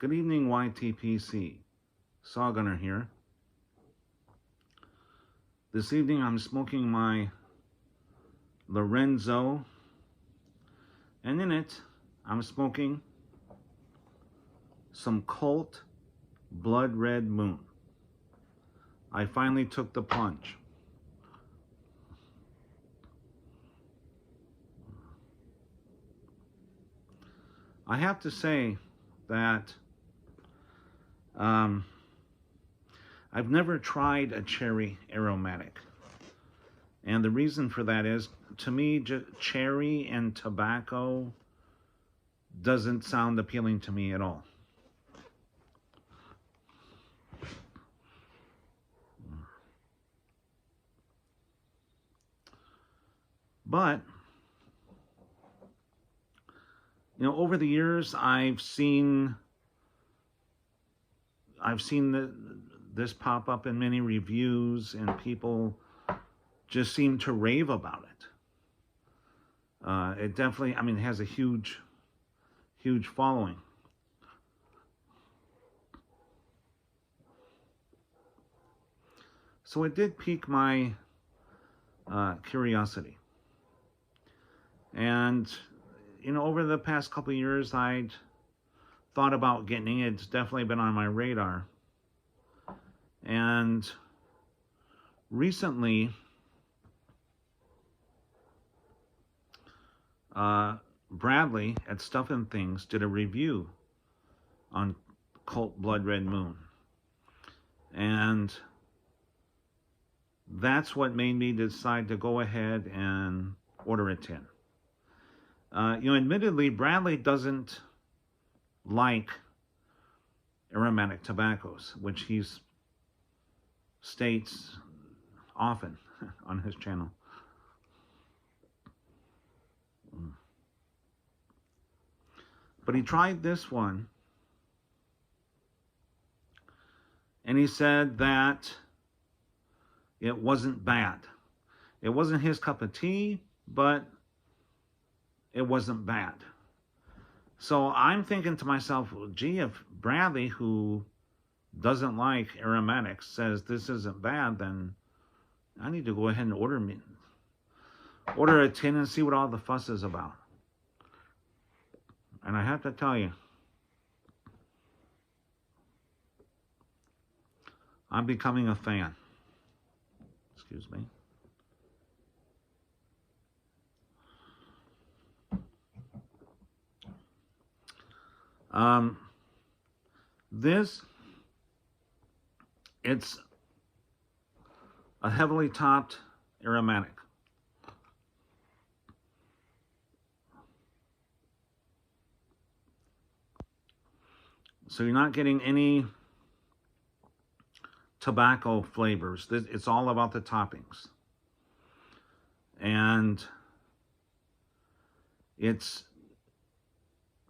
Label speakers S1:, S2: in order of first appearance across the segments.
S1: Good evening, YTPC. Sawgunner here. This evening I'm smoking my Lorenzo, and in it I'm smoking some Cult Blood Red Moon. I finally took the plunge. I have to say that I've never tried a cherry aromatic. And the reason for that is, to me, cherry and tobacco doesn't sound appealing to me at all. But, you know, over the years, I've seen this pop up in many reviews, and people just seem to rave about it. It definitely, I mean, it has a huge following. So it did pique my curiosity. And, you know, over the past couple of years, I'd thought about getting it. It's definitely been on my radar. And recently, Bradley at Stuff and Things did a review on Cult Blood Red Moon. And that's what made me decide to go ahead and order a tin. You know, admittedly, Bradley doesn't like aromatic tobaccos, which he states often on his channel. But he tried this one, and he said that it wasn't bad. It wasn't his cup of tea, but it wasn't bad. So I'm thinking to myself, well, gee, if Bradley, who doesn't like aromatics, says this isn't bad, then I need to go ahead and order a tin and see what all the fuss is about. And I have to tell you, I'm becoming a fan. Excuse me. It's a heavily topped aromatic. So you're not getting any tobacco flavors. It's all about the toppings. And it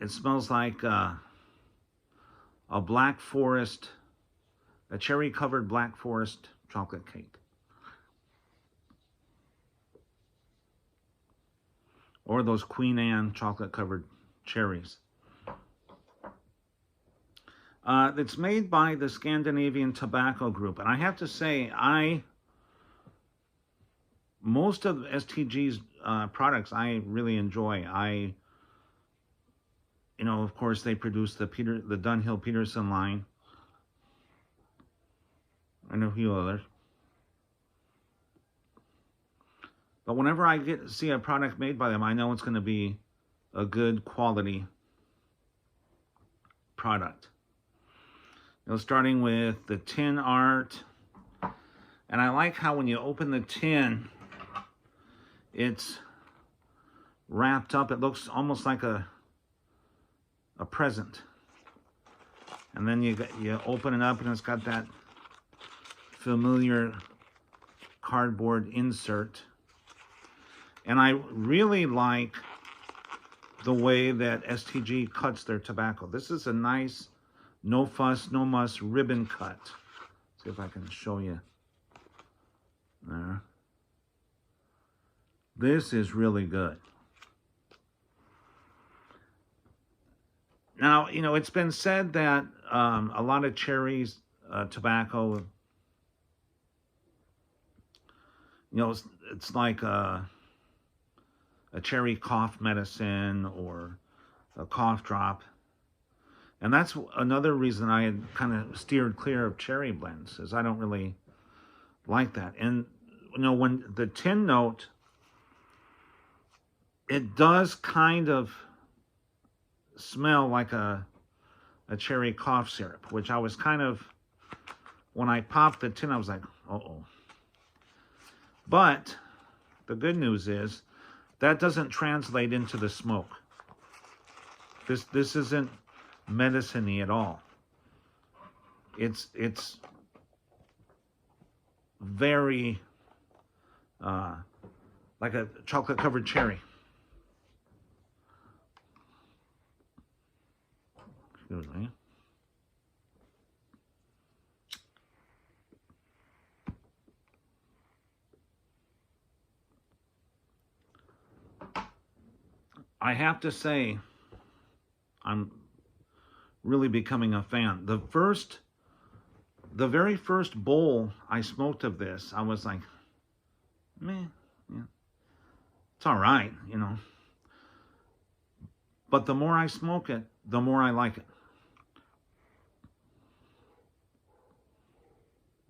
S1: smells like a black forest, a cherry-covered black forest chocolate cake. Or those Queen Anne chocolate-covered cherries. It's made by the Scandinavian Tobacco Group. And I have to say, most of STG's products I really enjoy. You know, of course, they produce the Dunhill-Peterson line. And a few others. But whenever I see a product made by them, I know it's going to be a good quality product. You know, starting with the tin art. And I like how when you open the tin, it's wrapped up. It looks almost like a present. And then you open it up and it's got that familiar cardboard insert. And I really like the way that STG cuts their tobacco. This is a nice, no fuss, no muss ribbon cut. See if I can show you. There. This is really good. Now, it's been said that a lot of cherries, tobacco, it's like a cherry cough medicine or a cough drop. And that's another reason I had kind of steered clear of cherry blends, is I don't really like that. And, when the tin note, it does kind of smell like a cherry cough syrup, which I was kind of, when I popped the tin, I was like, uh-oh. But the good news is that doesn't translate into the smoke. This isn't medicine-y at all. It's very like a chocolate-covered cherry. Excuse me. I have to say, I'm really becoming a fan. The very first bowl I smoked of this, I was like, meh, yeah, it's all right, But the more I smoke it, the more I like it.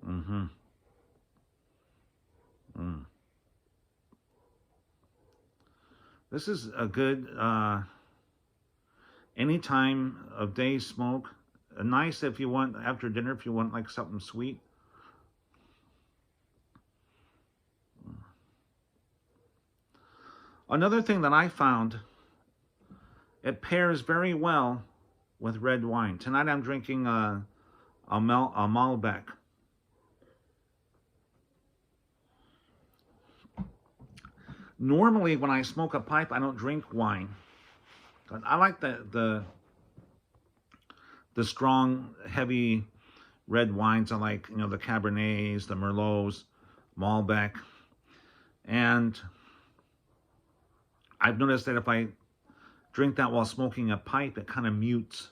S1: Mm-hmm. Mm. This is a good any time of day smoke. Nice if you want after dinner, if you want like something sweet. Another thing that I found, it pairs very well with red wine. Tonight I'm drinking a Malbec. Normally when I smoke a pipe, I don't drink wine. I like the strong, heavy red wines. I like, the Cabernets, the Merlots, Malbec. And I've noticed that if I drink that while smoking a pipe, it kind of mutes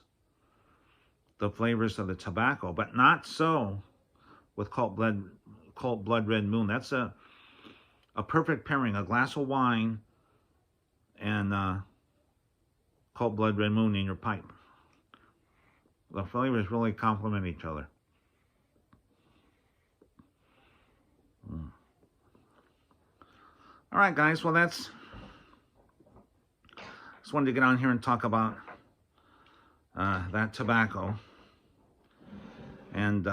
S1: the flavors of the tobacco. But not so with Cult Blood Red Moon. That's a perfect pairing. A glass of wine and Cult Blood Red Moon in your pipe. The flavors really complement each other. All right, guys. Well, just wanted to get on here and talk about that tobacco. And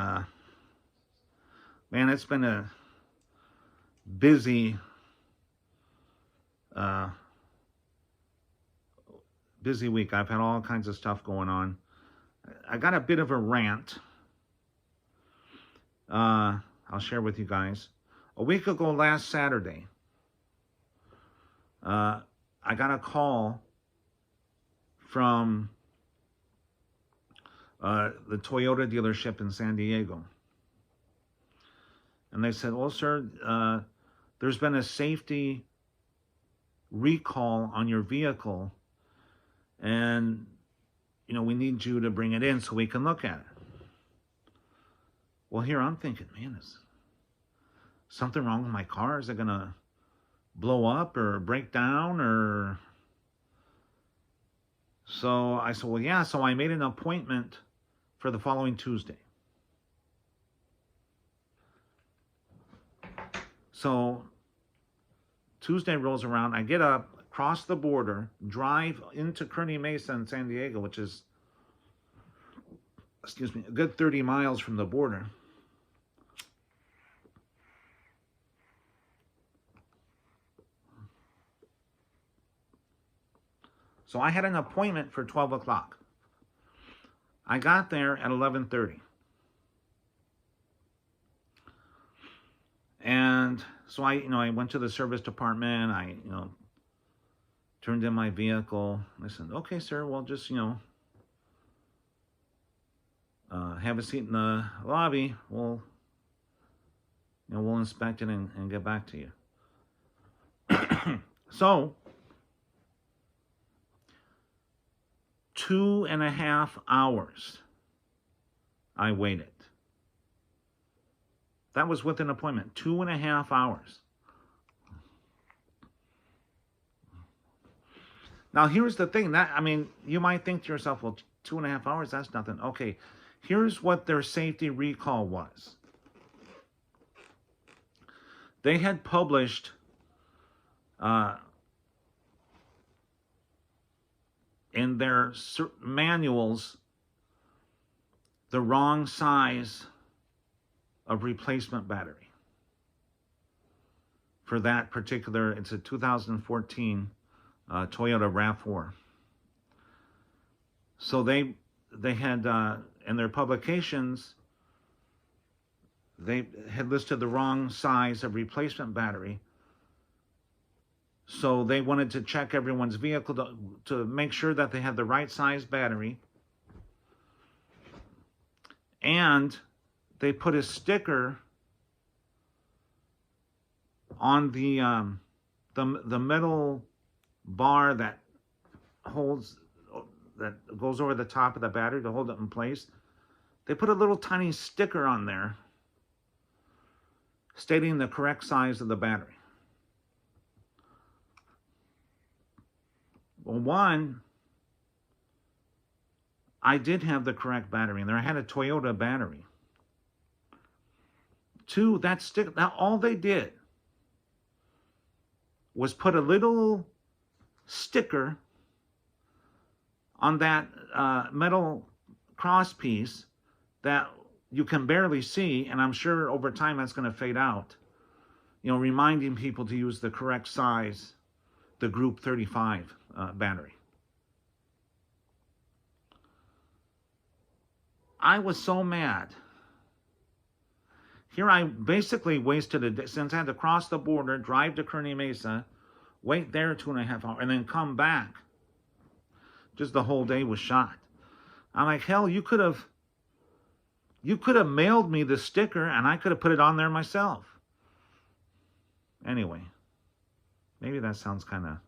S1: man, it's been a busy week. I've had all kinds of stuff going on. I got a bit of a rant. I'll share with you guys. A week ago, last Saturday, I got a call from the Toyota dealership in San Diego. And they said, well, sir, there's been a safety recall on your vehicle, and we need you to bring it in so we can look at it. Well, here I'm thinking, man, is something wrong with my car? Is it gonna blow up or break down? Or so I said, well, yeah. So I made an appointment for the following Tuesday. So Tuesday rolls around, I get up, cross the border, drive into Kearny Mesa in San Diego, which is, a good 30 miles from the border. So I had an appointment for 12 o'clock. I got there at 11:30. And so I went to the service department. I, turned in my vehicle. I said, okay, sir, well, just, have a seat in the lobby. We'll inspect it and get back to you. So 2.5 hours I waited. That was with an appointment. 2.5 hours. Now, here's the thing. You might think to yourself, well, 2.5 hours, that's nothing. Okay, here's what their safety recall was. They had published in their manuals the wrong size of replacement battery for that particular, it's a 2014 Toyota RAV4. So they had, in their publications, they had listed the wrong size of replacement battery. So they wanted to check everyone's vehicle to make sure that they had the right size battery. And they put a sticker on the metal bar that goes over the top of the battery to hold it in place. They put a little tiny sticker on there stating the correct size of the battery. Well, one, I did have the correct battery in there. I had a Toyota battery. Two, that sticker, all they did was put a little sticker on that metal cross piece that you can barely see, and I'm sure over time that's going to fade out. Reminding people to use the correct size, the Group 35 battery. I was so mad. Here I basically wasted a day, since I had to cross the border, drive to Kearney Mesa, wait there 2.5 hours, and then come back. Just the whole day was shot. I'm like, hell, you could have mailed me the sticker and I could have put it on there myself. Anyway, maybe that sounds kind of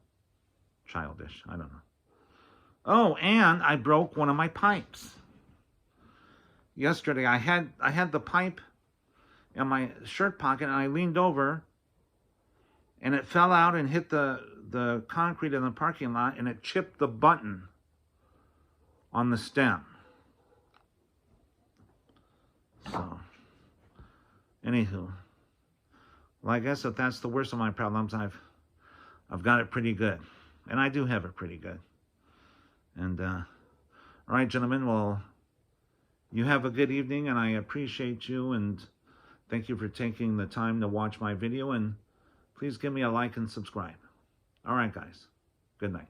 S1: childish. I don't know. Oh, and I broke one of my pipes. Yesterday, I had the pipe in my shirt pocket, and I leaned over, and it fell out and hit the concrete in the parking lot, and it chipped the button on the stem. So, anywho, well, I guess if that's the worst of my problems, I've got it pretty good, and I do have it pretty good. And all right, gentlemen, well, you have a good evening, and I appreciate you, and thank you for taking the time to watch my video, and please give me a like and subscribe. All right, guys. Good night.